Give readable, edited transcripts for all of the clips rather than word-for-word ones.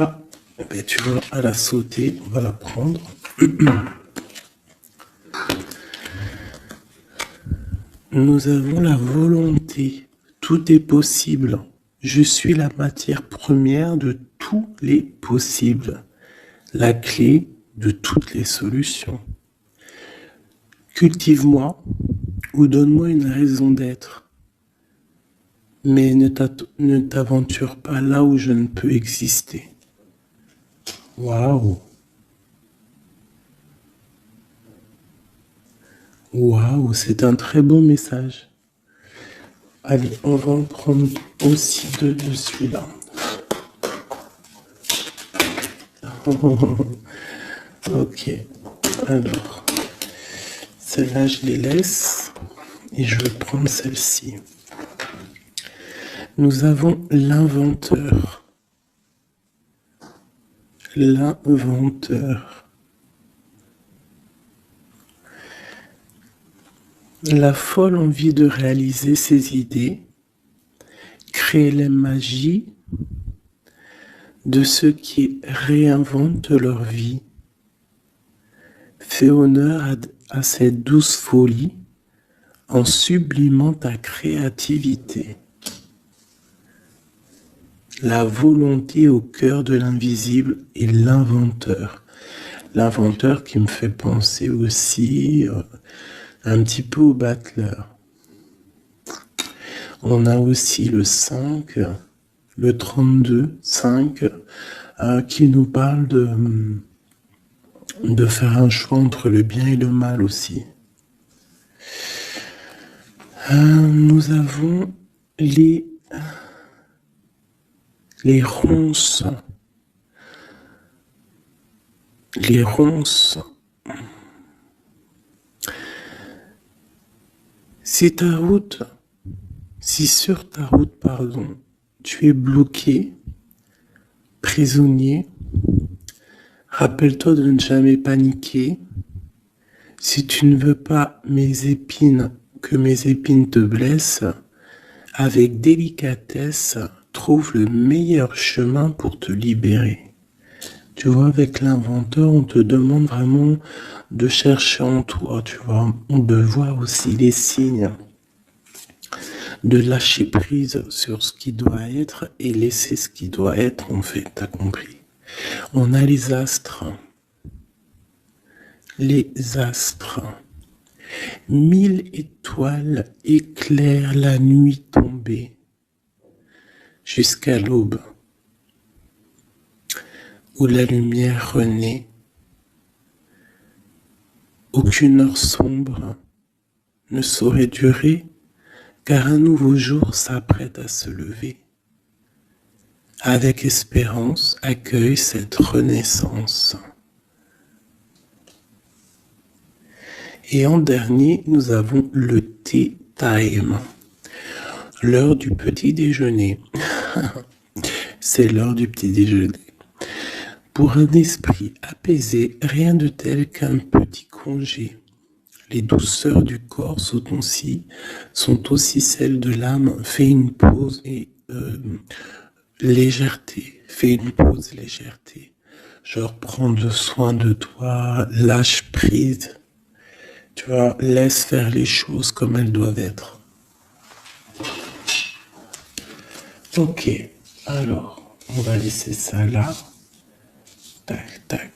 Ah, ben, tu vois, à la sauter, on va la prendre. Nous avons la volonté. Tout est possible. Je suis la matière première de tous les possibles. La clé de toutes les solutions. Cultive-moi ou donne-moi une raison d'être. Mais ne t'aventure pas là où je ne peux exister. Waouh! Waouh, c'est un très beau message. Allez, on va en prendre aussi deux de celui-là. Ok, alors, celle-là, je les laisse et je vais prendre celle-ci. Nous avons l'inventeur. L'inventeur. La folle envie de réaliser ses idées, créer la magie de ceux qui réinventent leur vie. Fais honneur à cette douce folie en sublimant ta créativité. La volonté au cœur de l'invisible et l'inventeur. L'inventeur qui me fait penser aussi un petit peu au battleur. On a aussi le 5, le 32, 5, qui nous parle de faire un choix entre le bien et le mal aussi. Nous avons les ronces. Les ronces. Si sur ta route, tu es bloqué, prisonnier, rappelle-toi de ne jamais paniquer. Si tu ne veux pas que mes épines te blessent, avec délicatesse, trouve le meilleur chemin pour te libérer. Tu vois, avec l'inventeur, on te demande vraiment de chercher en toi, tu vois, de voir aussi les signes, de lâcher prise sur ce qui doit être et laisser ce qui doit être, en fait, t'as compris. On a les astres. Les astres. 1000 étoiles éclairent la nuit tombée jusqu'à l'aube, où la lumière renaît. Aucune heure sombre ne saurait durer, car un nouveau jour s'apprête à se lever. Avec espérance, accueille cette renaissance. Et en dernier, nous avons le tea time, l'heure du petit déjeuner. C'est l'heure du petit déjeuner. Pour un esprit apaisé, rien de tel qu'un petit congé. Les douceurs du corps sont aussi celles de l'âme. Fais une pause et légèreté. Fais une pause, légèreté. Genre prendre soin de toi, lâche prise. Tu vois, laisse faire les choses comme elles doivent être. Ok, alors, on va laisser ça là. Tac, tac.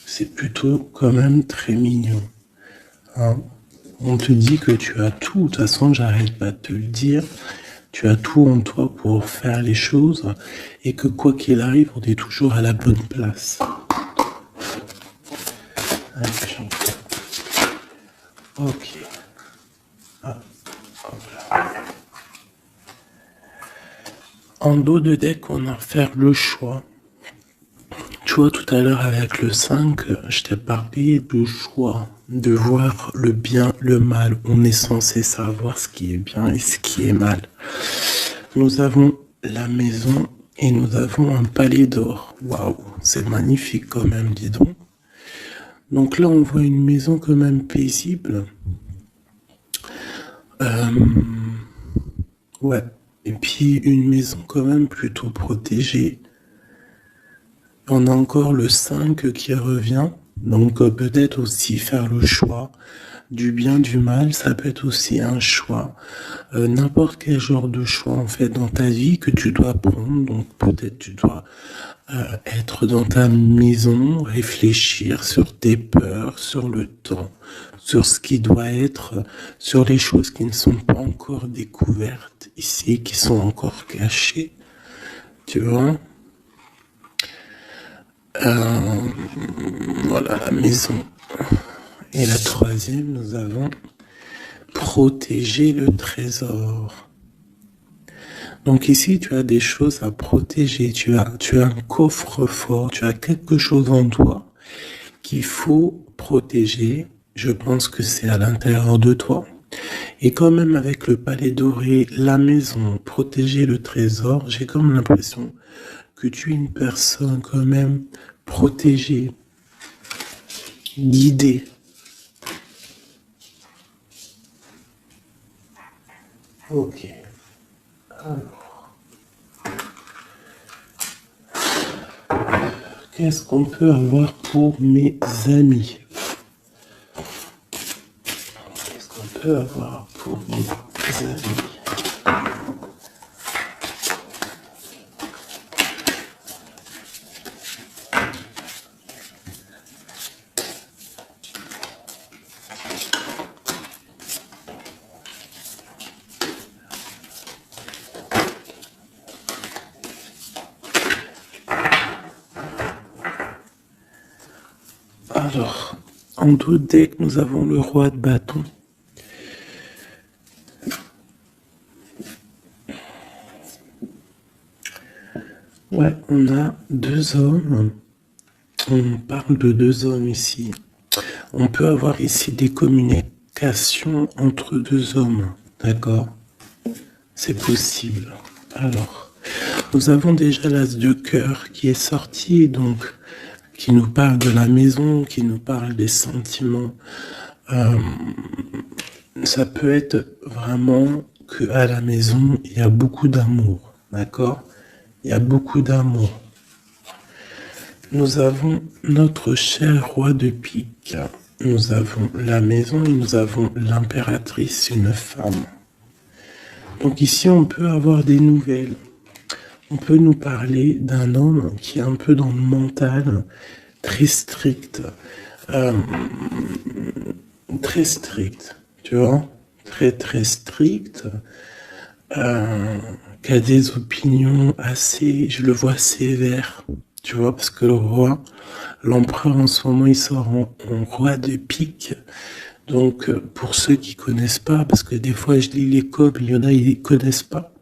C'est plutôt quand même très mignon. Hein, on te dit que tu as tout. De toute façon, j'arrête pas de te le dire. Tu as tout en toi pour faire les choses et que quoi qu'il arrive, on est toujours à la bonne place. Allez, ok. Ah, hop là. En dos de deck, on a faire le choix. Tu vois, tout à l'heure avec le 5, je t'ai parlé du choix, de voir le bien, le mal. On est censé savoir ce qui est bien et ce qui est mal. Nous avons la maison et nous avons un palais d'or. Waouh, c'est magnifique quand même, dis donc. Donc là, on voit une maison quand même paisible. Ouais. Et puis une maison quand même plutôt protégée. On a encore le 5 qui revient. Donc peut-être aussi faire le choix du bien, du mal, ça peut être aussi un choix. N'importe quel genre de choix en fait dans ta vie que tu dois prendre. Donc peut-être tu dois être dans ta maison, réfléchir sur tes peurs, sur le temps, sur ce qui doit être, sur les choses qui ne sont pas encore découvertes ici, qui sont encore cachées. Tu vois? Voilà la maison. Et la troisième, nous avons protéger le trésor. Donc ici, tu as des choses à protéger. Tu as un coffre-fort, tu as quelque chose en toi qu'il faut protéger. Je pense que c'est à l'intérieur de toi. Et quand même avec le palais doré, la maison, protéger le trésor, j'ai comme l'impression que tu es une personne quand même protégée, guidée. Ok. Alors, qu'est-ce qu'on peut avoir pour mes amis? Qu'est-ce qu'on peut avoir pour mes amis? Alors, en deux decks, nous avons le roi de bâton. Ouais, on a deux hommes. On parle de deux hommes ici. On peut avoir ici des communications entre deux hommes. D'accord? C'est possible. Alors, nous avons déjà l'as de cœur qui est sorti, donc qui nous parle de la maison, qui nous parle des sentiments. Ça peut être vraiment que à la maison, il y a beaucoup d'amour. D'accord? Il y a beaucoup d'amour. Nous avons notre cher roi de pique. Nous avons la maison et nous avons l'impératrice, une femme. Donc ici, on peut avoir des nouvelles. On peut nous parler d'un homme qui est un peu dans le mental, très strict. Très strict, tu vois? Très strict. Qui a des opinions assez, je le vois sévère, tu vois, parce que le roi, l'empereur en ce moment, il sort en roi de pique. Donc, pour ceux qui connaissent pas, parce que des fois je lis les codes, il y en a, ils connaissent pas.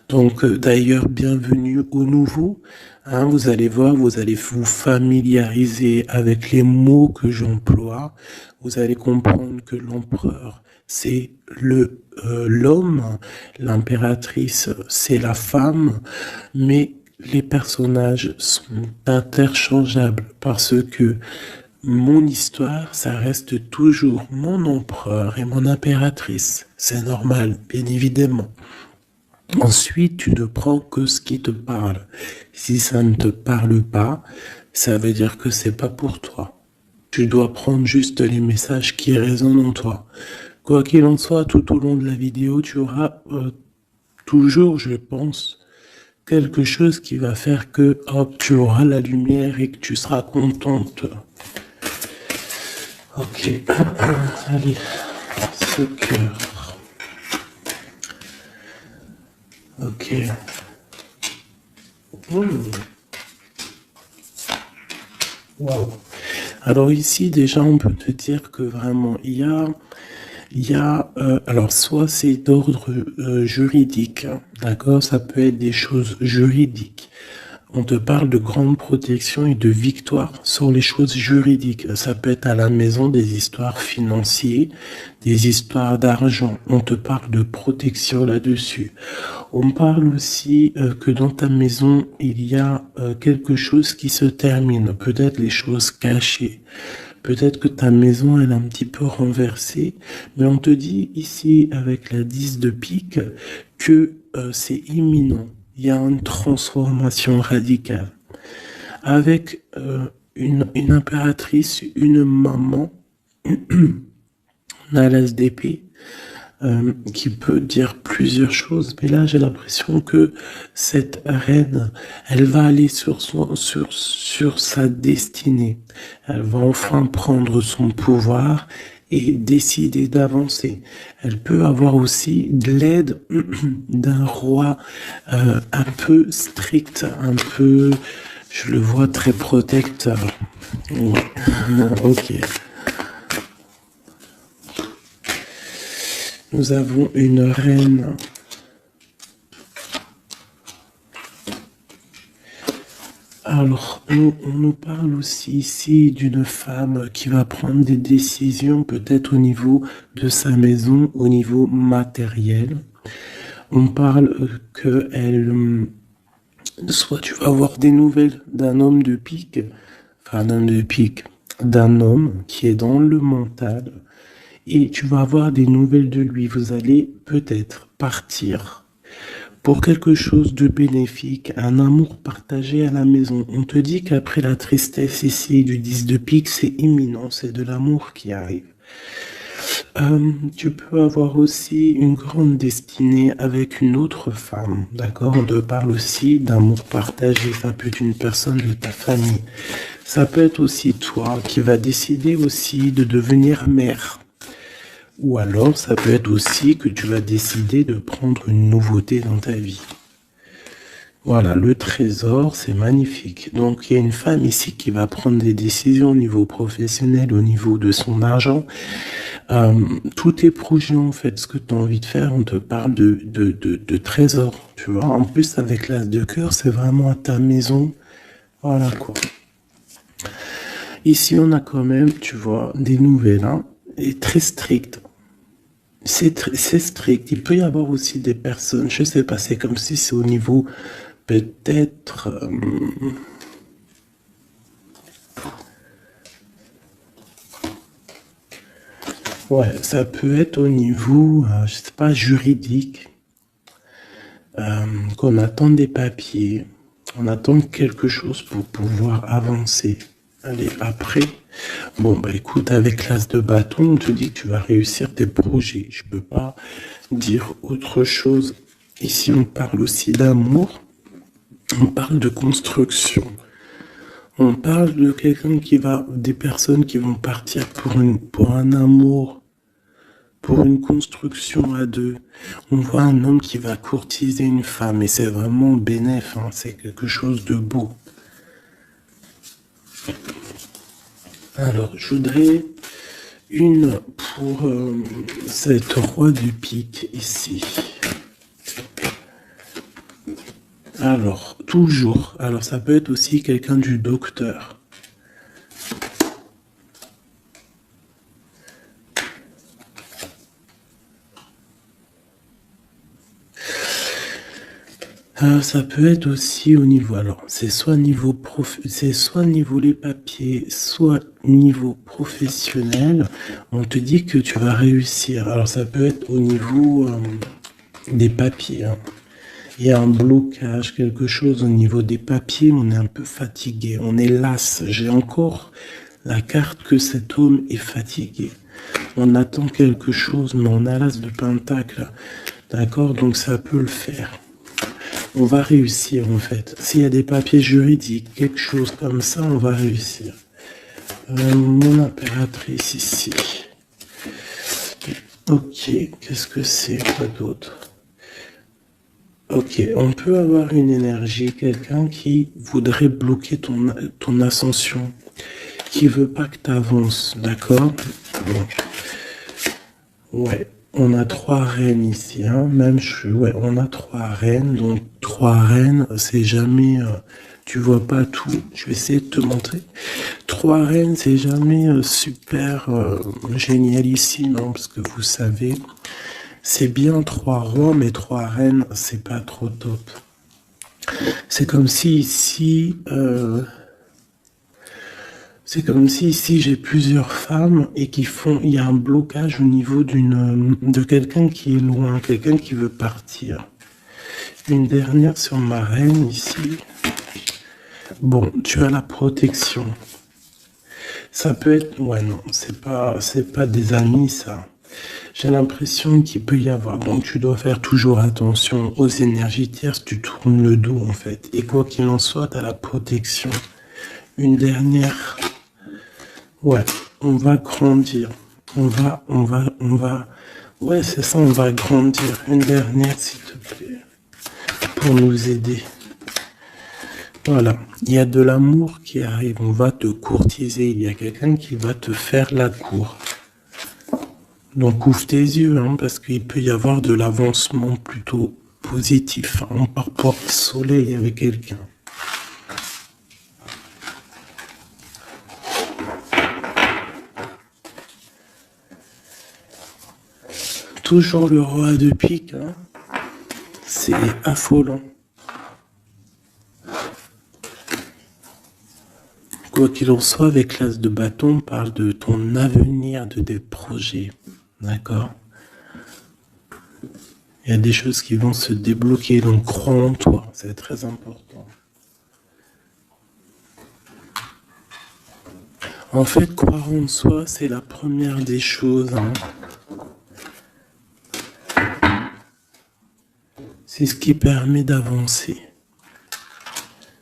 Donc, d'ailleurs, bienvenue aux nouveaux. Hein, vous allez voir, vous allez vous familiariser avec les mots que j'emploie. Vous allez comprendre que l'empereur, c'est l'homme, l'impératrice, c'est la femme, mais les personnages sont interchangeables parce que mon histoire, ça reste toujours mon empereur et mon impératrice. C'est normal, bien évidemment. Ensuite, tu ne prends que ce qui te parle. Si ça ne te parle pas, ça veut dire que c'est pas pour toi. Tu dois prendre juste les messages qui résonnent en toi. Quoi qu'il en soit, tout au long de la vidéo, tu auras toujours, je pense, quelque chose qui va faire que, hop, tu auras la lumière et que tu seras contente. Ok, allez, ce cœur. Ok. Wow. Alors ici, déjà, on peut te dire que vraiment, alors soit c'est d'ordre juridique, d'accord, ça peut être des choses juridiques. On te parle de grande protection et de victoire sur les choses juridiques. Ça peut être à la maison des histoires financières, des histoires d'argent. On te parle de protection là-dessus. On parle aussi que dans ta maison, il y a quelque chose qui se termine. Peut-être les choses cachées. Peut-être que ta maison, elle est un petit peu renversée. Mais on te dit ici, avec la 10 de pique, que c'est imminent. Il y a une transformation radicale. Avec une impératrice, une maman, on a l'as d'épée, qui peut dire plusieurs choses, mais là j'ai l'impression que cette reine, elle va aller sur sa destinée. Elle va enfin prendre son pouvoir et décider d'avancer. Elle peut avoir aussi de l'aide d'un roi un peu strict, un peu, je le vois très protecteur. Ouais. Ok. Nous avons une reine. Alors, on nous parle aussi ici d'une femme qui va prendre des décisions peut-être au niveau de sa maison, au niveau matériel. On parle que soit tu vas avoir des nouvelles d'un homme de pique, enfin d'un homme de pique, d'un homme qui est dans le mental, et tu vas avoir des nouvelles de lui. Vous allez peut-être partir pour quelque chose de bénéfique, un amour partagé à la maison. On te dit qu'après la tristesse ici du 10 de pique, c'est imminent, c'est de l'amour qui arrive. Tu peux avoir aussi une grande destinée avec une autre femme, d'accord? On te parle aussi d'amour partagé, ça peut être une personne de ta famille. Ça peut être aussi toi qui vas décider aussi de devenir mère. Ou alors, ça peut être aussi que tu vas décider de prendre une nouveauté dans ta vie. Voilà, le trésor, c'est magnifique. Donc, il y a une femme ici qui va prendre des décisions au niveau professionnel, au niveau de son argent. Tous tes projets, en fait, ce que tu as envie de faire, on te parle de trésor, tu vois. En plus, avec l'as de cœur, c'est vraiment à ta maison. Voilà, quoi. Ici, on a quand même, tu vois, des nouvelles, hein, et très strictes. C'est strict. Il peut y avoir aussi des personnes, je sais pas, c'est comme si c'est au niveau peut-être... ouais, ça peut être au niveau, je sais pas, juridique, qu'on attend des papiers, on attend quelque chose pour pouvoir avancer. Allez, après, bon, bah écoute, avec l'as de bâton, on te dit que tu vas réussir tes projets. Je peux pas dire autre chose. Ici, on parle aussi d'amour. On parle de construction. On parle de quelqu'un des personnes qui vont partir pour un amour, pour une construction à deux. On voit un homme qui va courtiser une femme et c'est vraiment bénéf, hein, c'est quelque chose de beau. Alors, je voudrais une pour cette roi du pique ici. Alors, toujours. Alors, ça peut être aussi quelqu'un du docteur. Ça peut être aussi au niveau, alors c'est soit niveau les papiers, soit niveau professionnel. On te dit que tu vas réussir. Alors ça peut être au niveau des papiers. Hein. Il y a un blocage, quelque chose au niveau des papiers. On est un peu fatigué, on est las. J'ai encore la carte que cet homme est fatigué. On attend quelque chose, mais on a l'as de pentacle. D'accord, donc ça peut le faire. On va réussir en fait. S'il y a des papiers juridiques, quelque chose comme ça, on va réussir. Mon impératrice ici. Ok, qu'est-ce que c'est? Quoi d'autre? Ok, on peut avoir une énergie, quelqu'un qui voudrait bloquer ton ascension, qui veut pas que tu avances, d'accord? Bon. Ouais. On a 3 reines ici, hein. Ouais, on a 3 reines, donc 3 reines, c'est jamais, tu vois pas tout. Je vais essayer de te montrer. 3 reines, c'est jamais super génialissime, hein, parce que vous savez, c'est bien 3 rois, mais 3 reines, c'est pas trop top. C'est comme si ici, j'ai plusieurs femmes et il y a un blocage au niveau de quelqu'un qui est loin, quelqu'un qui veut partir. une dernière sur ma reine ici. Bon, tu as la protection. Ça peut être... Ouais, non, c'est pas des amis, ça. J'ai l'impression qu'il peut y avoir... Donc, tu dois faire toujours attention aux énergies tierces. Tu tournes le dos, en fait. Et quoi qu'il en soit, tu as la protection. Une dernière... Ouais, on va grandir. On va... Ouais, c'est ça, on va grandir. Une dernière, s'il te plaît. Pour nous aider. Voilà, il y a de l'amour qui arrive, on va te courtiser, il y a quelqu'un qui va te faire la cour. Donc ouvre tes yeux, hein, parce qu'il peut y avoir de l'avancement plutôt positif. Hein. On part pour le soleil avec quelqu'un. Toujours le roi de pique, hein. C'est affolant. Quoi qu'il en soit, avec l'as de bâton, on parle de ton avenir, de tes projets. D'accord? Il y a des choses qui vont se débloquer, donc crois en toi, c'est très important. En fait, croire en soi, c'est la première des choses. Hein. C'est ce qui permet d'avancer.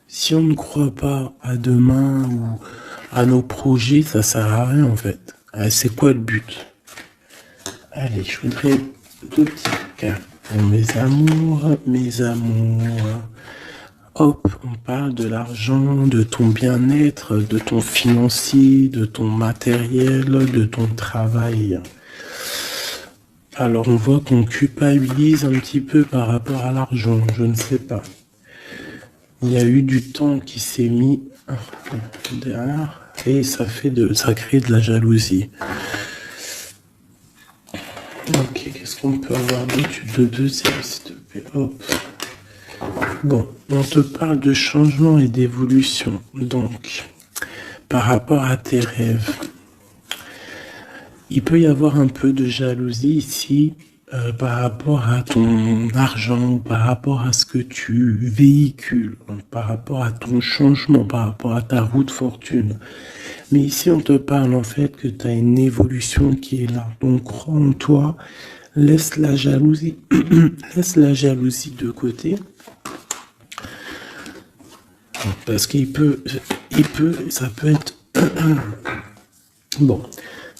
Si on ne croit pas à demain ou à nos projets, ça sert à rien en fait. C'est quoi le but? Allez, je voudrais 2 petites cartes pour mes amours, mes amours. Hop, on parle de l'argent, de ton bien-être, de ton financier, de ton matériel, de ton travail. Alors on voit qu'on culpabilise un petit peu par rapport à l'argent, je ne sais pas. Il y a eu du temps qui s'est mis derrière et ça crée de la jalousie. Ok, qu'est-ce qu'on peut avoir de deuxième, s'il te plaît? Hop. Bon, on te parle de changement et d'évolution. Donc, par rapport à tes rêves, il peut y avoir un peu de jalousie ici par rapport à ton argent, par rapport à ce que tu véhicules, par rapport à ton changement, par rapport à ta roue de fortune. Mais ici, on te parle en fait que tu as une évolution qui est là. Donc, crois en toi, laisse la jalousie, laisse la jalousie de côté. Parce ça peut être... Bon,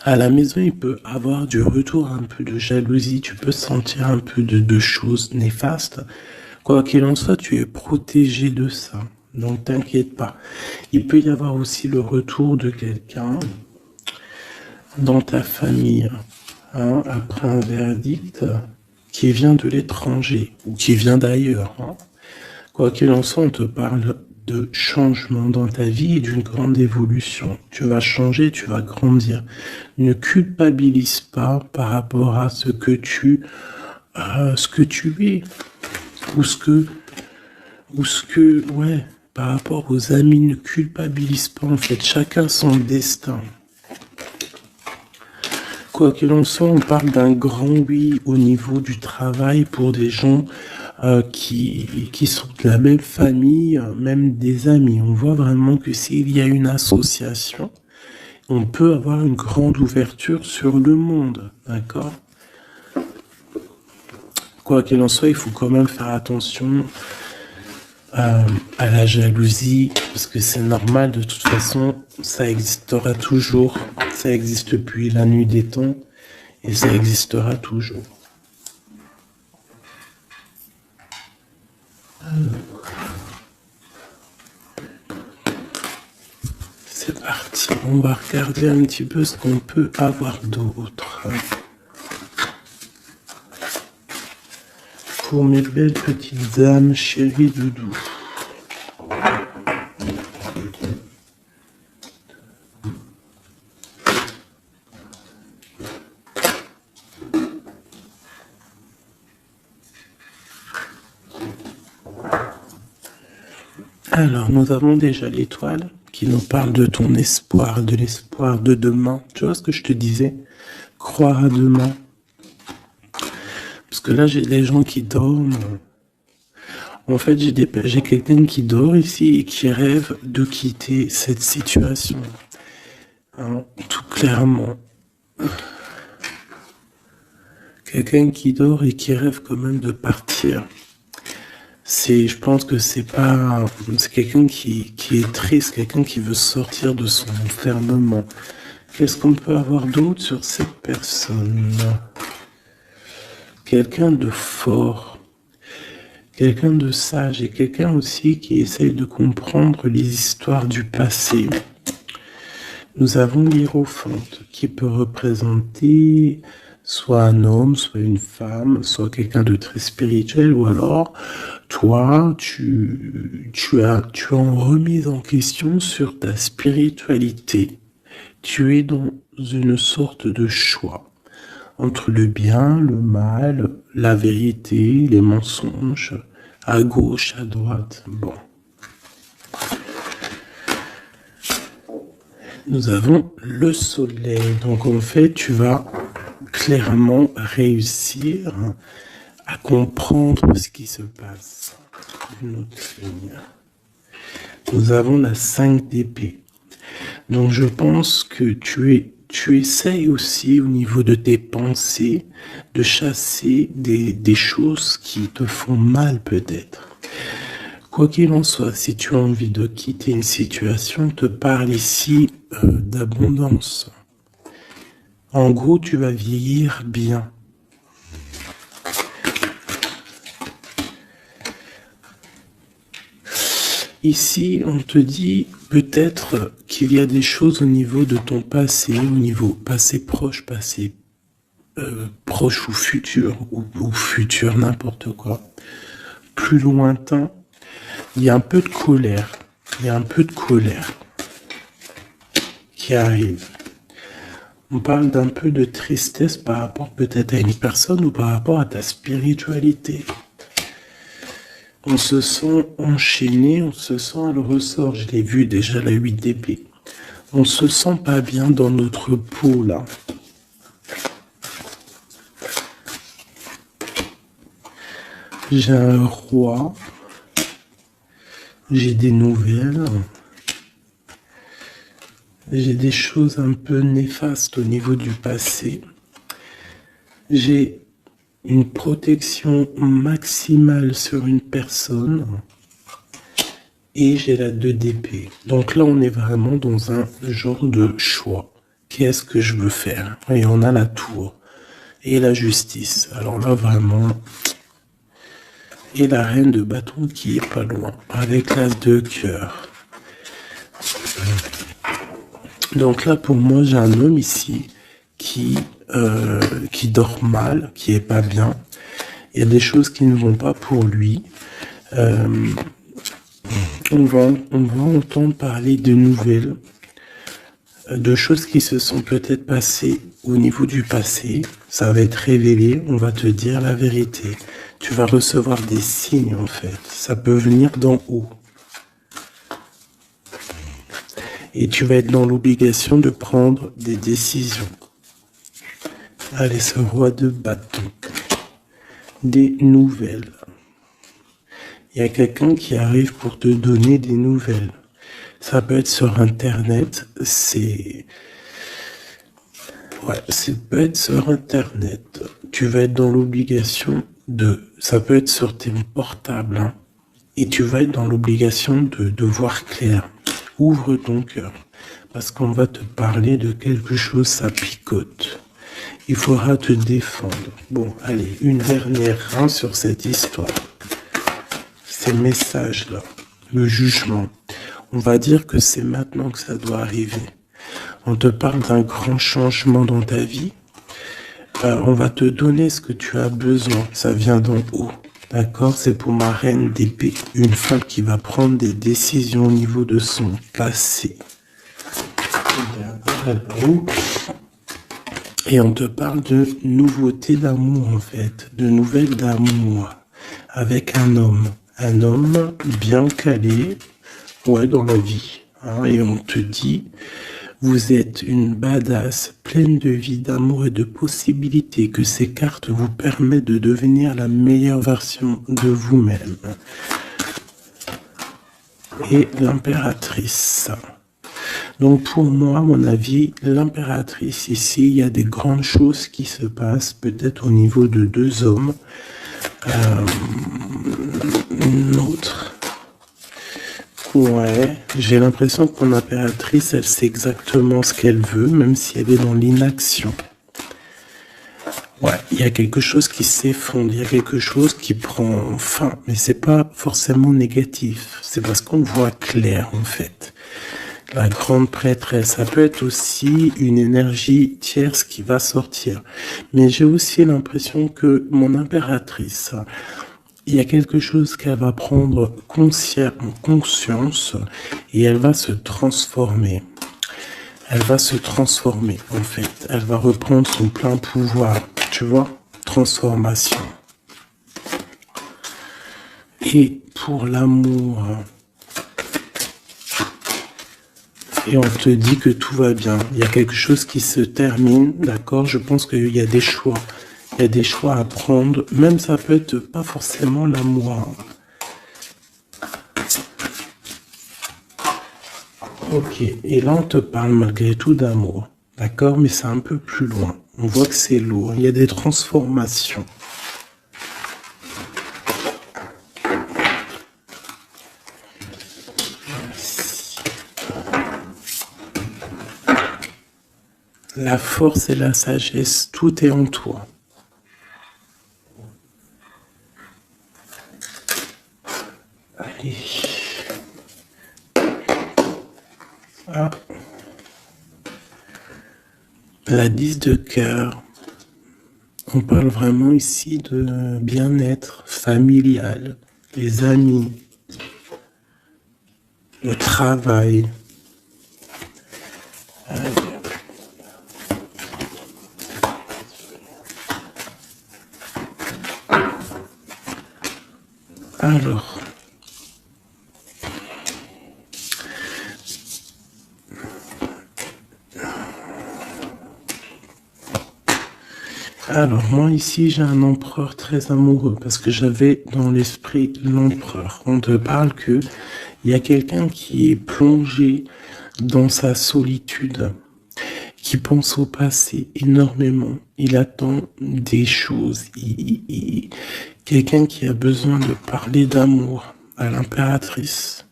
à la maison, il peut avoir du retour, un peu de jalousie, tu peux sentir un peu de choses néfastes. Quoi qu'il en soit, tu es protégé de ça, donc t'inquiète pas. Il peut y avoir aussi le retour de quelqu'un dans ta famille, hein, après un verdict qui vient de l'étranger ou qui vient d'ailleurs. Hein. Quoi qu'il en soit, on te parle de changement dans ta vie et d'une grande évolution. Tu vas changer, tu vas grandir. Ne culpabilise pas par rapport à ce que tu es ouais, par rapport aux amis, ne culpabilise pas en fait. Chacun son destin. Quoi qu'il en soit, on parle d'un grand oui au niveau du travail pour des gens qui sont de la même famille, même des amis. On voit vraiment que s'il y a une association, on peut avoir une grande ouverture sur le monde, d'accord? Quoi qu'il en soit, il faut quand même faire attention à la jalousie, parce que c'est normal, de toute façon, ça existera toujours, ça existe depuis la nuit des temps, et ça existera toujours. C'est parti, on va regarder un petit peu ce qu'on peut avoir d'autre. Pour mes belles petites âmes, chéries doudou. Alors, nous avons déjà l'étoile qui nous parle de ton espoir, de l'espoir de demain. Tu vois ce que je te disais? Croire à demain. Parce que là, j'ai des gens qui dorment. En fait, j'ai quelqu'un qui dort ici et qui rêve de quitter cette situation. Hein, tout clairement. Quelqu'un qui dort et qui rêve quand même de partir. Je pense que c'est quelqu'un qui est triste, quelqu'un qui veut sortir de son enfermement. Qu'est-ce qu'on peut avoir d'autre sur cette personne? Quelqu'un de fort, quelqu'un de sage et quelqu'un aussi qui essaye de comprendre les histoires du passé. Nous avons l'Hiérophante qui peut représenter soit un homme, soit une femme, soit quelqu'un de très spirituel, ou alors toi, tu es en remise en question sur ta spiritualité. Tu es dans une sorte de choix entre le bien, le mal, la vérité, les mensonges, à gauche, à droite. Bon. Nous avons le soleil. Donc en fait, tu vas clairement réussir à comprendre ce qui se passe. Une autre ligne. Nous avons la 5 d'épée. Donc je pense que tu essayes aussi au niveau de tes pensées de chasser des choses qui te font mal peut-être. Quoi qu'il en soit, si tu as envie de quitter une situation, on te parle ici d'abondance. En gros, tu vas vieillir bien. Ici, on te dit peut-être qu'il y a des choses au niveau de ton passé, au niveau passé proche ou futur, ou futur, n'importe quoi. Plus lointain, il y a un peu de colère. Il y a un peu de colère qui arrive. On parle d'un peu de tristesse par rapport peut-être à une personne ou par rapport à ta spiritualité. On se sent enchaîné, on se sent à le ressort. Je l'ai vu déjà, la 8 d'épée. On se sent pas bien dans notre peau, là. J'ai un roi. J'ai des nouvelles. J'ai des choses un peu néfastes au niveau du passé. J'ai une protection maximale sur une personne et j'ai la 2 d'épée. Donc là, on est vraiment dans un genre de choix. Qu'est-ce que je veux faire? Et on a la tour et la justice. Alors là, vraiment... Et la reine de bâton qui est pas loin, avec l'as de cœur. Donc là, pour moi, j'ai un homme ici qui dort mal, qui est pas bien. Il y a des choses qui ne vont pas pour lui. On va entendre parler de nouvelles, de choses qui se sont peut-être passées au niveau du passé. Ça va être révélé, on va te dire la vérité. Tu vas recevoir des signes en fait. Ça peut venir d'en haut. Et tu vas être dans l'obligation de prendre des décisions. Allez, ce roi de bâton. Des nouvelles. Il y a quelqu'un qui arrive pour te donner des nouvelles. Ça peut être sur Internet. Ça peut être sur Internet. Tu vas être dans l'obligation ça peut être sur tes portables. Hein, et tu vas être dans l'obligation de voir clair. Ouvre ton cœur. Parce qu'on va te parler de quelque chose, ça picote. Il faudra te défendre. Bon, allez, une dernière sur cette histoire. Ces messages-là, le jugement. On va dire que c'est maintenant que ça doit arriver. On te parle d'un grand changement dans ta vie. On va te donner ce que tu as besoin. Ça vient d'en haut. D'accord? C'est pour ma reine d'épée. Une femme qui va prendre des décisions au niveau de son passé. Et on te parle de nouveautés d'amour, en fait. De nouvelles d'amour. Avec un homme. Un homme bien calé. Ouais, dans la vie. Hein, et on te dit... Vous êtes une badass pleine de vie, d'amour et de possibilités, que ces cartes vous permettent de devenir la meilleure version de vous-même. et l'impératrice. Donc pour moi, à mon avis, l'impératrice, ici, il y a des grandes choses qui se passent, peut-être au niveau de deux hommes. Une autre. Ouais, j'ai l'impression que mon impératrice, elle sait exactement ce qu'elle veut, même si elle est dans l'inaction. Ouais, il y a quelque chose qui s'effondre, il y a quelque chose qui prend fin, mais c'est pas forcément négatif. C'est parce qu'on voit clair, en fait. La grande prêtresse, ça peut être aussi une énergie tierce qui va sortir. Mais j'ai aussi l'impression que mon impératrice, il y a quelque chose qu'elle va prendre conscience et elle va se transformer. Elle va se transformer, en fait. Elle va reprendre son plein pouvoir. Tu vois? Transformation. Et pour l'amour, et on te dit que tout va bien. Il y a quelque chose qui se termine, d'accord? Je pense qu'il y a des choix. Il y a des choix à prendre. Même ça peut être pas forcément l'amour. Ok, et là on te parle malgré tout d'amour. D'accord? Mais c'est un peu plus loin. On voit que c'est lourd. Il y a des transformations. La force et la sagesse, tout est en toi. Allez. Ah. La 10 de cœur. On parle vraiment ici de bien-être familial, les amis, le travail. Alors moi ici j'ai un empereur très amoureux parce que j'avais dans l'esprit l'empereur. On te parle que il y a quelqu'un qui est plongé dans sa solitude, qui pense au passé énormément. Il attend des choses. Quelqu'un qui a besoin de parler d'amour à l'impératrice.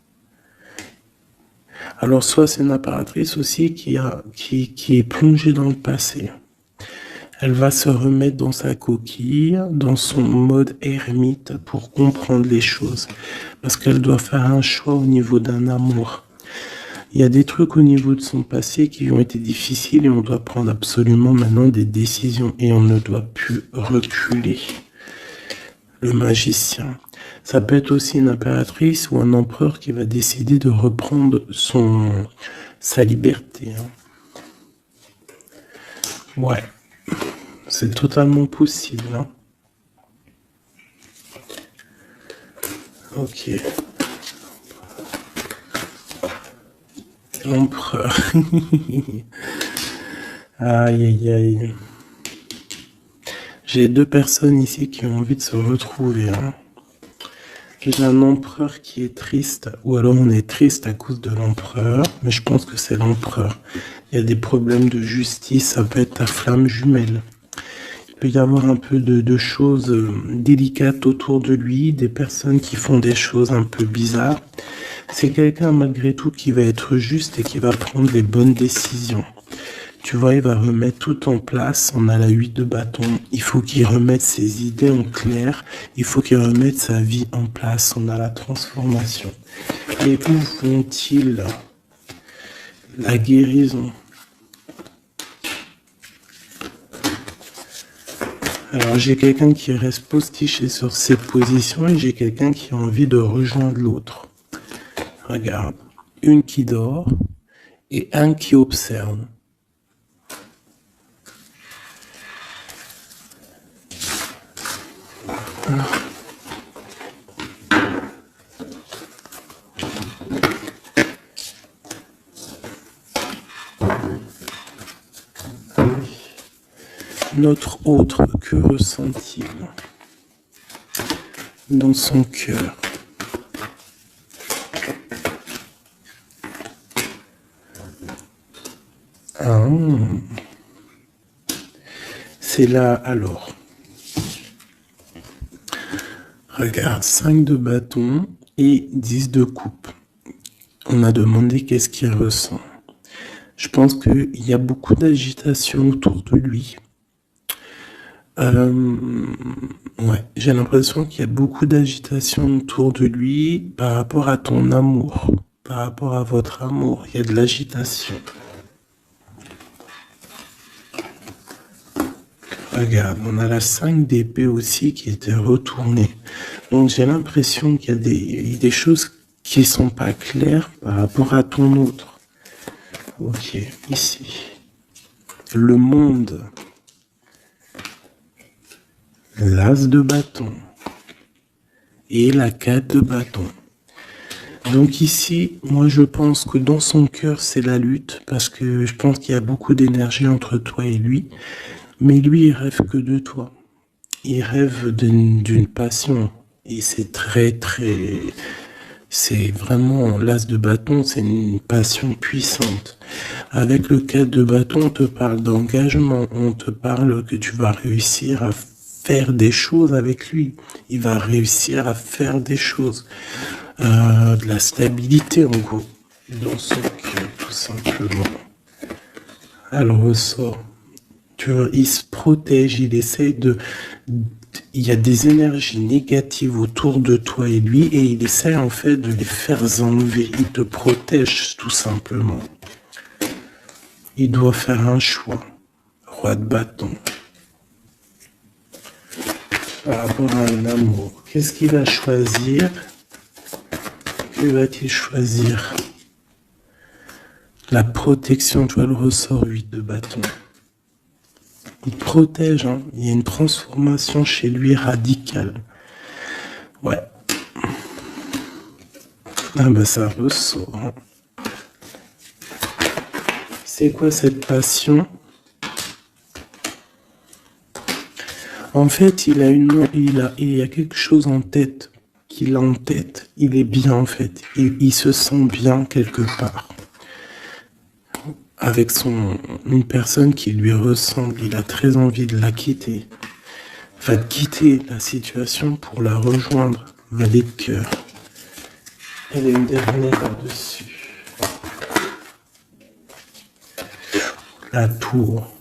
Alors soit c'est une impératrice aussi qui est plongée dans le passé. Elle va se remettre dans sa coquille, dans son mode ermite pour comprendre les choses. Parce qu'elle doit faire un choix au niveau d'un amour. Il y a des trucs au niveau de son passé qui ont été difficiles et on doit prendre absolument maintenant des décisions et on ne doit plus reculer. Le magicien. Ça peut être aussi une impératrice ou un empereur qui va décider de reprendre sa liberté. Ouais. C'est totalement possible. Hein. Ok. L'empereur. Aïe, aïe, aïe. J'ai deux personnes ici qui ont envie de se retrouver. Hein. J'ai un empereur qui est triste, ou alors on est triste à cause de l'empereur, mais je pense que c'est l'empereur. Il y a des problèmes de justice, ça peut être ta flamme jumelle. Il peut y avoir un peu de choses délicates autour de lui, des personnes qui font des choses un peu bizarres. C'est quelqu'un malgré tout qui va être juste et qui va prendre les bonnes décisions. Tu vois, il va remettre tout en place. On a la 8 de bâton. Il faut qu'il remette ses idées en clair. Il faut qu'il remette sa vie en place. On a la transformation. Et où vont-ils? La guérison. Alors j'ai quelqu'un qui reste postiché sur cette position et j'ai quelqu'un qui a envie de rejoindre l'autre. Regarde, une qui dort et un qui observe. Notre autre, que ressent-il dans son cœur? Ah, c'est là, alors. Regarde, 5 de bâton et 10 de coupe. On a demandé qu'est-ce qu'il ressent. Je pense qu'il y a beaucoup d'agitation autour de lui. Ouais, j'ai l'impression qu'il y a beaucoup d'agitation autour de lui par rapport à ton amour, par rapport à votre amour. Il y a de l'agitation. Regarde, on a la 5 d'épée aussi qui était retournée. Donc j'ai l'impression qu'il y a des choses qui sont pas claires par rapport à ton autre. Ok, ici. Le monde. L'as de bâton. Et la 4 de bâton. Donc ici, moi je pense que dans son cœur c'est la lutte, parce que je pense qu'il y a beaucoup d'énergie entre toi et lui. Mais lui, il rêve que de toi. Il rêve d'une passion. Et c'est c'est vraiment l'as de bâton, c'est une passion puissante. Avec le 4 de bâton, on te parle d'engagement, on te parle que tu vas réussir à faire des choses avec lui. Il va réussir à faire des choses. De la stabilité, en gros, dans son cœur, tout simplement. Elle ressort. Tu vois, il se protège, il essaie de... Il y a des énergies négatives autour de toi et lui, et il essaie en fait de les faire enlever. Il te protège tout simplement. Il doit faire un choix. Roi de bâton. Par rapport à un amour. Qu'est-ce qu'il va choisir? Que va-t-il choisir? La protection, tu vois, le ressort 8 de bâton. Il protège, hein. Il y a une transformation chez lui radicale. Ouais. Ah bah ça ressort. Hein. C'est quoi cette passion? En fait, il y a quelque chose en tête. Qu'il a en tête. Il est bien en fait. Il se sent bien quelque part. Avec une personne qui lui ressemble, il a très envie de la quitter. Va quitter la situation pour la rejoindre. Valet de cœur. Elle est une dernière là-dessus. La tour.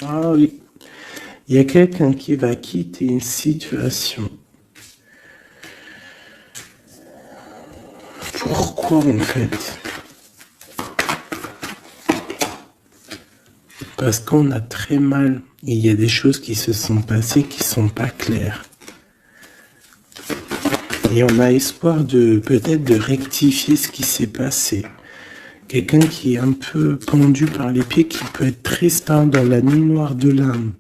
Ah oui. Il y a quelqu'un qui va quitter une situation. Pourquoi en fait? Parce qu'on a très mal. Et il y a des choses qui se sont passées qui sont pas claires. Et on a espoir de peut-être de rectifier ce qui s'est passé. Quelqu'un qui est un peu pendu par les pieds, qui peut être triste hein, dans la nuit noire de l'âme.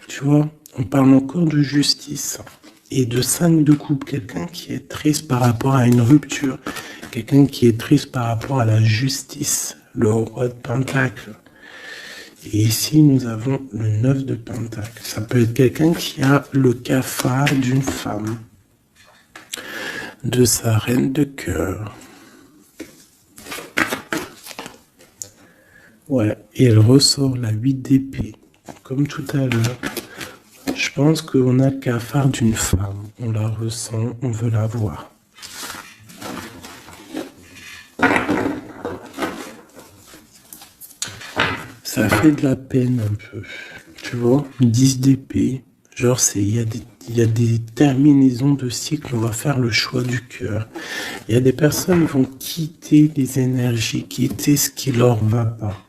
Tu vois, on parle encore de justice. Et de 5 de coupe, quelqu'un qui est triste par rapport à une rupture. Quelqu'un qui est triste par rapport à la justice. Le roi de Pentacle. Et ici, nous avons le 9 de Pentacle. Ça peut être quelqu'un qui a le cafard d'une femme. De sa reine de cœur. Ouais, et elle ressort la 8 d'épée. Comme tout à l'heure. Je pense qu'on a le cafard d'une femme. On la ressent, on veut la voir. Ça fait de la peine un peu. Tu vois, 10 d'épée. Genre, il y a des terminaisons de cycle, on va faire le choix du cœur. Il y a des personnes qui vont quitter les énergies, quitter ce qui leur va pas.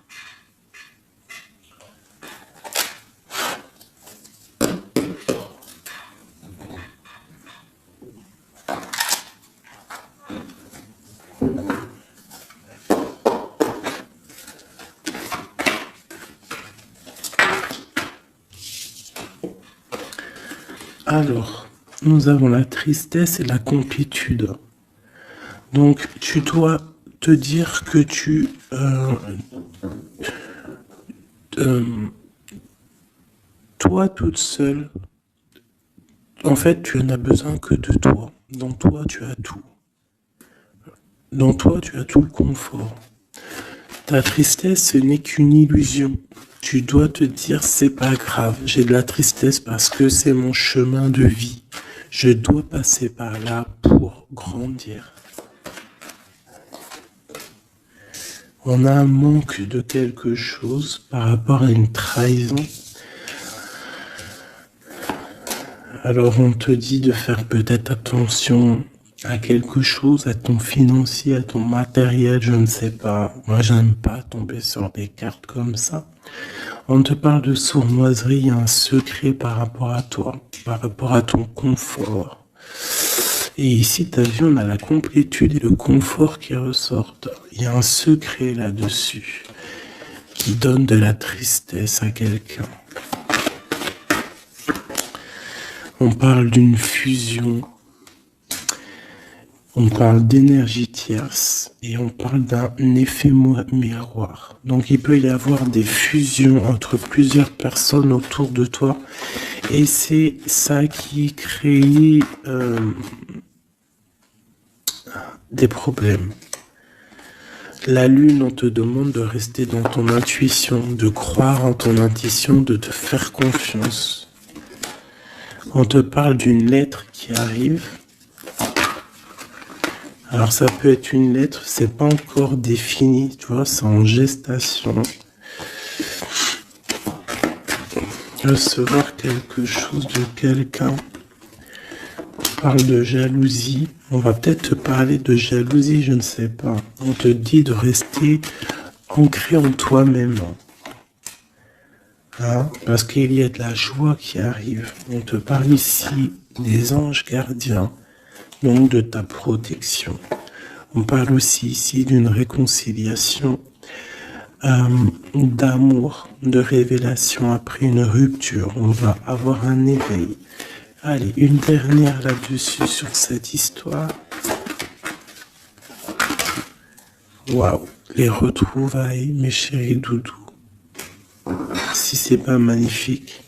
Alors, nous avons la tristesse et la complétude. Donc, tu dois te dire que toi toute seule, en fait, tu n'as besoin que de toi. Dans toi, tu as tout. Dans toi, tu as tout le confort. Ta tristesse, ce n'est qu'une illusion. Tu dois te dire, c'est pas grave, j'ai de la tristesse parce que c'est mon chemin de vie. Je dois passer par là pour grandir. On a un manque de quelque chose par rapport à une trahison. Alors on te dit de faire peut-être attention à quelque chose, à ton financier, à ton matériel, je ne sais pas. Moi, j'aime pas tomber sur des cartes comme ça. On te parle de sournoiserie, il y a un secret par rapport à toi, par rapport à ton confort. Et ici, tu as vu, on a la complétude et le confort qui ressortent. Il y a un secret là-dessus qui donne de la tristesse à quelqu'un. On parle d'une fusion. On parle d'énergie tierce et on parle d'un effet miroir. Donc il peut y avoir des fusions entre plusieurs personnes autour de toi et c'est ça qui crée des problèmes. La lune, on te demande de rester dans ton intuition, de croire en ton intuition, de te faire confiance. On te parle d'une lettre qui arrive. Alors ça peut être une lettre, c'est pas encore défini, tu vois, c'est en gestation. Recevoir quelque chose de quelqu'un. On parle de jalousie. On va peut-être te parler de jalousie, je ne sais pas. On te dit de rester ancré en toi-même. Hein, parce qu'il y a de la joie qui arrive. On te parle ici des anges gardiens. Donc de ta protection. On parle aussi ici d'une réconciliation, d'amour, de révélation après une rupture. On va avoir un éveil. Allez, une dernière là-dessus sur cette histoire. Waouh, les retrouvailles, mes chéris doudous. Si c'est pas magnifique.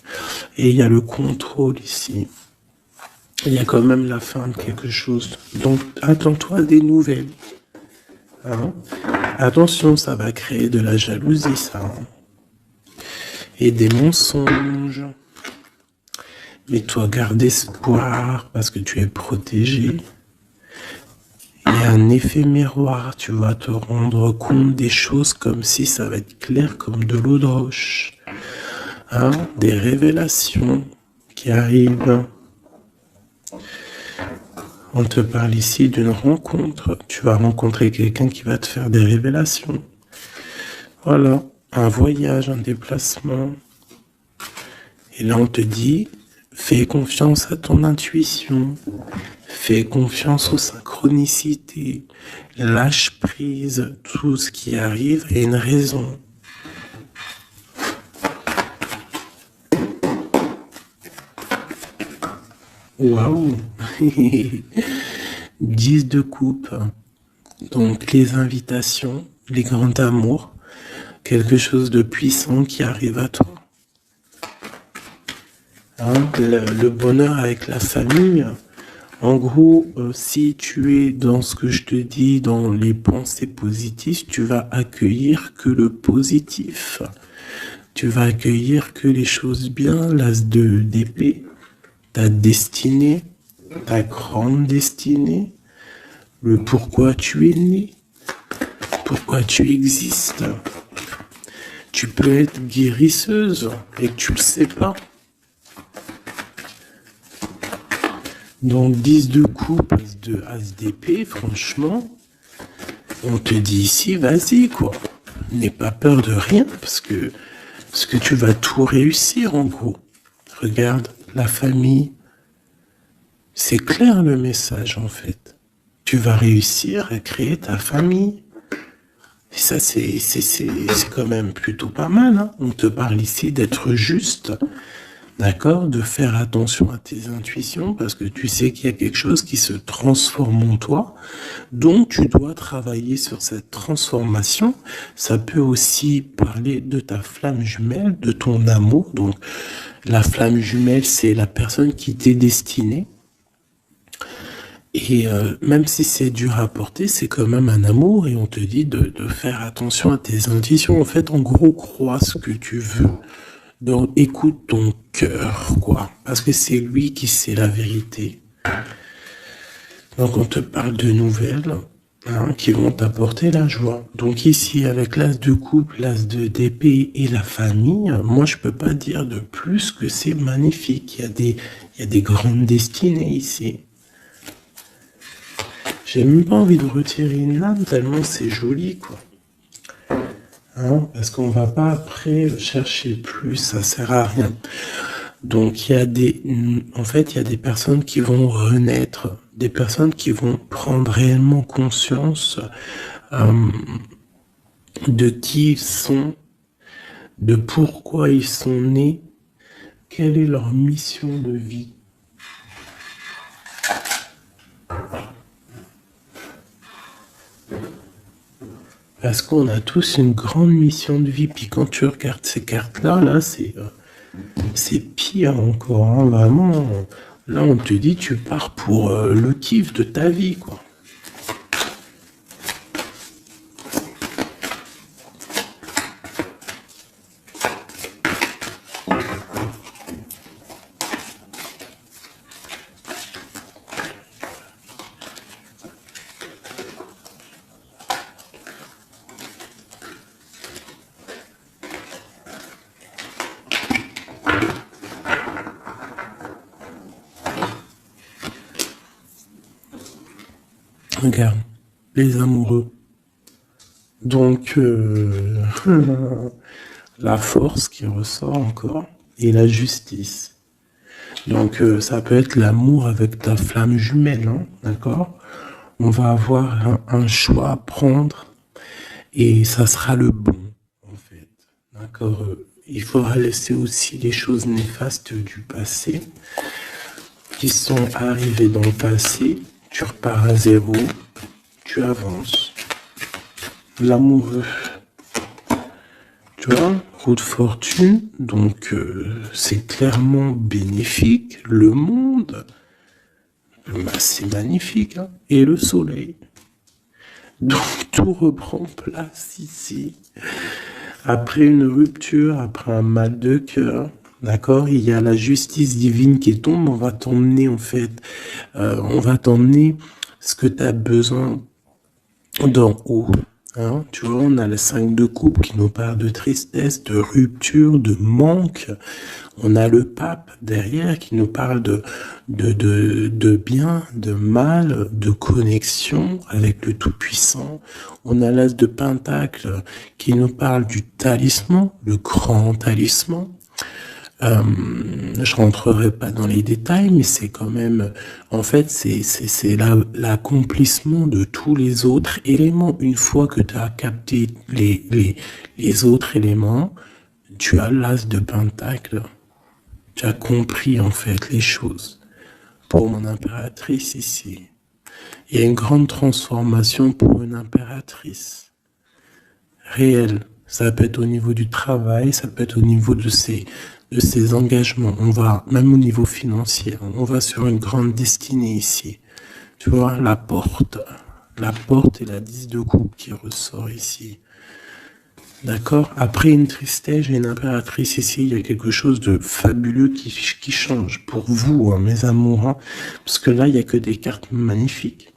Et il y a le contrôle ici. Il y a quand même la fin de quelque chose. Donc, attends-toi des nouvelles. Hein? Attention, ça va créer de la jalousie, ça. Hein? Et des mensonges. Mais toi, garde espoir parce que tu es protégé. Il y a un effet miroir. Tu vas te rendre compte des choses comme si ça va être clair comme de l'eau de roche. Hein? Des révélations qui arrivent. On te parle ici d'une rencontre. Tu vas rencontrer quelqu'un qui va te faire des révélations. Voilà, un voyage, un déplacement. Et là, on te dit, fais confiance à ton intuition. Fais confiance aux synchronicités. Lâche prise. Tout ce qui arrive a une raison. Waouh. 10 de coupe. Donc les invitations, les grands amours, quelque chose de puissant qui arrive à toi. Hein, le bonheur avec la famille. En gros, si tu es dans ce que je te dis, dans les pensées positives, tu vas accueillir que le positif. Tu vas accueillir que les choses bien, l'as d'épée. Ta destinée, ta grande destinée, le pourquoi tu es né, pourquoi tu existes. Tu peux être guérisseuse et que tu le sais pas. Donc 10 de coupe, de as d'épée, franchement, on te dit ici, vas-y quoi. N'aie pas peur de rien parce que tu vas tout réussir en gros. Regarde. La famille, c'est clair le message en fait. Tu vas réussir à créer ta famille. Et ça, c'est quand même plutôt pas mal. Hein. On te parle ici d'être juste, d'accord, de faire attention à tes intuitions parce que tu sais qu'il y a quelque chose qui se transforme en toi. Donc, tu dois travailler sur cette transformation. Ça peut aussi parler de ta flamme jumelle, de ton amour. Donc, la flamme jumelle, c'est la personne qui t'est destinée. Et même si c'est dur à porter, c'est quand même un amour et on te dit de faire attention à tes intuitions. En fait, en gros, crois ce que tu veux. Donc, écoute ton cœur, quoi. Parce que c'est lui qui sait la vérité. Donc, on te parle de nouvelles qui vont t'apporter la joie. Donc, ici, avec l'as de coupe, l'as d'épée et la famille, moi, je peux pas dire de plus que c'est magnifique. Il y a des grandes destinées ici. J'ai même pas envie de retirer une lame tellement c'est joli, quoi. Parce qu'on va pas après chercher plus, ça sert à rien. Donc en fait, il y a des personnes qui vont renaître, des personnes qui vont prendre réellement conscience de qui ils sont, de pourquoi ils sont nés, quelle est leur mission de vie. Parce qu'on a tous une grande mission de vie. Puis quand tu regardes ces cartes-là, là, c'est pire encore. Vraiment, là, on te dit, tu pars pour le kiff de ta vie, quoi. Regarde, les amoureux. Donc, la force qui ressort encore et la justice. Donc, ça peut être l'amour avec ta flamme jumelle, d'accord? On va avoir un choix à prendre et ça sera le bon, en fait. D'accord? Il faudra laisser aussi les choses néfastes du passé qui sont arrivées dans le passé. Tu repars à zéro, tu avances. L'amoureux, tu vois, roue de fortune, donc c'est clairement bénéfique. Le monde, c'est magnifique, et le soleil. Donc tout reprend place ici. Après une rupture, après un mal de cœur, d'accord, il y a la justice divine qui tombe. On va t'emmener en fait, on va t'emmener ce que tu as besoin d'en haut. Tu vois, on a le 5 de coupe qui nous parle de tristesse, de rupture, de manque. On a le pape derrière qui nous parle de bien, de mal, de connexion avec le Tout-Puissant. On a l'as de pentacle qui nous parle du talisman, le grand talisman. Je rentrerai pas dans les détails, mais c'est quand même, en fait, c'est l'accomplissement de tous les autres éléments. Une fois que tu as capté les autres éléments, tu as l'as de pentacle. Tu as compris, en fait, les choses. Pour mon impératrice ici, il y a une grande transformation pour une impératrice. Réelle. Ça peut être au niveau du travail, ça peut être au niveau de ses engagements. On va, même au niveau financier, on va sur une grande destinée ici. Tu vois, la porte et la 10 de coupe qui ressort ici. D'accord? Après une tristesse, j'ai une impératrice ici. Il y a quelque chose de fabuleux qui change pour vous, mes amours. Parce que là, il n'y a que des cartes magnifiques.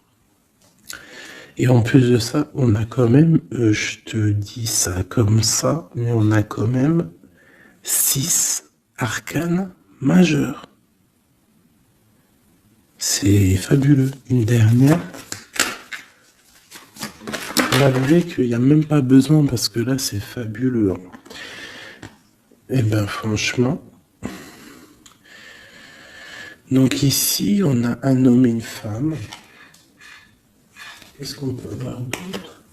Et en plus de ça, on a quand même, je te dis ça comme ça, mais on a quand même 6 arcanes majeurs. C'est fabuleux. Une dernière. On va avouer qu'il n'y a même pas besoin parce que là, c'est fabuleux. Eh ben, franchement. Donc ici, on a un homme et une femme. Qu'est-ce qu'on peut voir d'autre?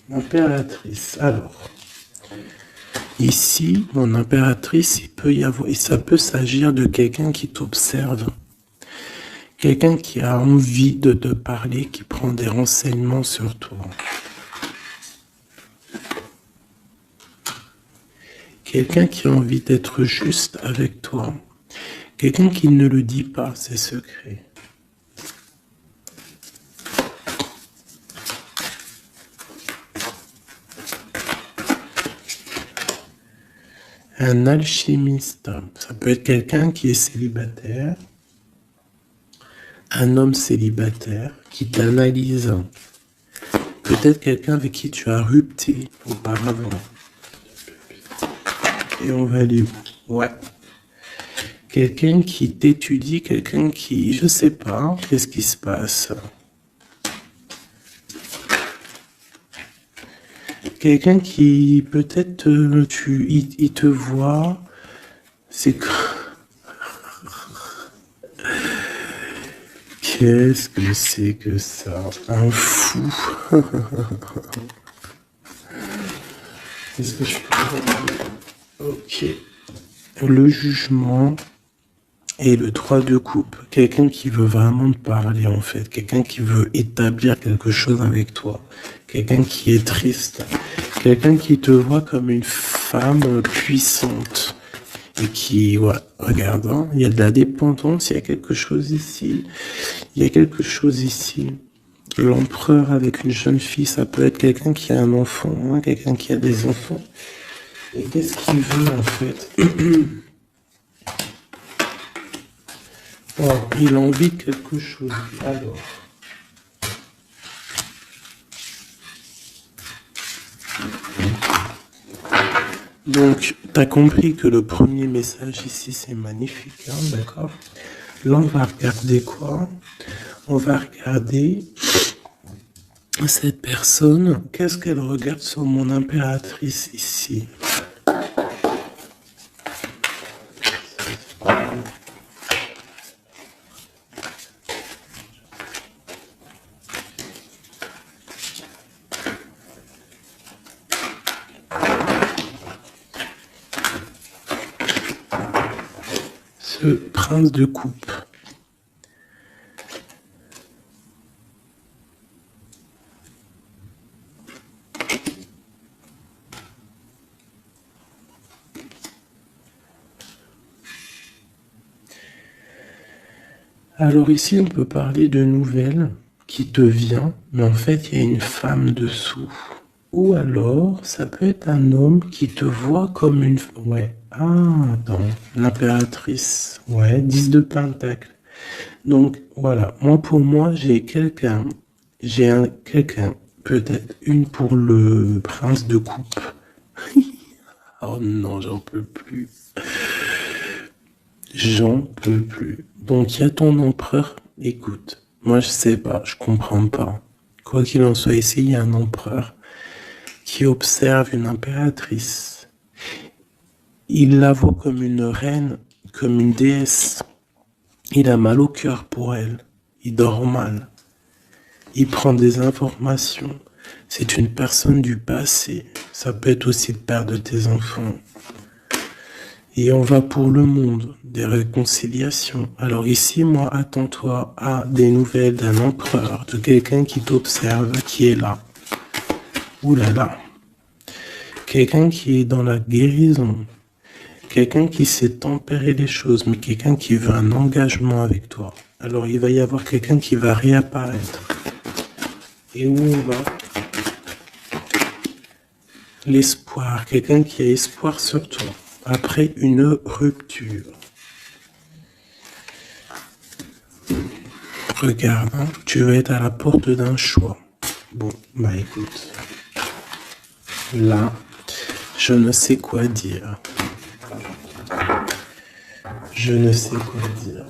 L'impératrice. Alors, ici, mon impératrice, il peut y avoir, et ça peut s'agir de quelqu'un qui t'observe. Quelqu'un qui a envie de te parler, qui prend des renseignements sur toi. Quelqu'un qui a envie d'être juste avec toi. Quelqu'un qui ne le dit pas, ses secrets. un alchimiste. Ça peut être quelqu'un qui est célibataire, un homme célibataire qui t'analyse. Peut-être quelqu'un avec qui tu as rupté auparavant. Et on va aller où? Ouais. Quelqu'un qui t'étudie, quelqu'un qui, je sais pas, qu'est-ce qui se passe? Quelqu'un qui, peut-être, il te voit, c'est que... Qu'est-ce que c'est que ça? Un fou. Est-ce que je peux... Ok. Le jugement et le 3 de coupe. Quelqu'un qui veut vraiment te parler, en fait. Quelqu'un qui veut établir quelque chose avec toi. Quelqu'un qui est triste. Quelqu'un qui te voit comme une femme puissante. Et qui, ouais, regarde, hein, il y a de la dépendance, il y a quelque chose ici. Il y a quelque chose ici. L'empereur avec une jeune fille, ça peut être quelqu'un qui a un enfant, hein, quelqu'un qui a des enfants. Et qu'est-ce qu'il veut, en fait? Oh, il a envie de quelque chose. Alors. Donc, tu as compris que le premier message ici, c'est magnifique, hein, d'accord? Là, on va regarder quoi? On va regarder cette personne. Qu'est-ce qu'elle regarde sur mon impératrice ici? Ce prince de coupe. Alors ici, on peut parler de nouvelles qui te vient, mais en fait, il y a une femme dessous. Ou alors, ça peut être un homme qui te voit comme une... Ouais. Ah, attends. L'impératrice. Ouais, 10 de pentacle. Donc, voilà. Moi, pour moi, j'ai quelqu'un. Quelqu'un. Peut-être une pour le prince de coupe. Oh non, j'en peux plus. J'en peux plus. Donc, il y a ton empereur. Écoute, moi, je sais pas, je comprends pas. Quoi qu'il en soit, ici, il y a un empereur qui observe une impératrice. Il la voit comme une reine, comme une déesse. Il a mal au cœur pour elle. Il dort mal. Il prend des informations. C'est une personne du passé. Ça peut être aussi le père de tes enfants. Et on va pour le monde, des réconciliations. Alors ici, moi, attends-toi à des nouvelles d'un empereur, de quelqu'un qui t'observe, qui est là. Ouh là là. Quelqu'un qui est dans la guérison. Quelqu'un qui sait tempérer les choses, mais quelqu'un qui veut un engagement avec toi. Alors il va y avoir quelqu'un qui va réapparaître. Et où on va? L'espoir. Quelqu'un qui a espoir sur toi. Après une rupture. Regarde, hein, tu vas être à la porte d'un choix. Bon, bah écoute. Là, je ne sais quoi dire. Je ne sais quoi dire.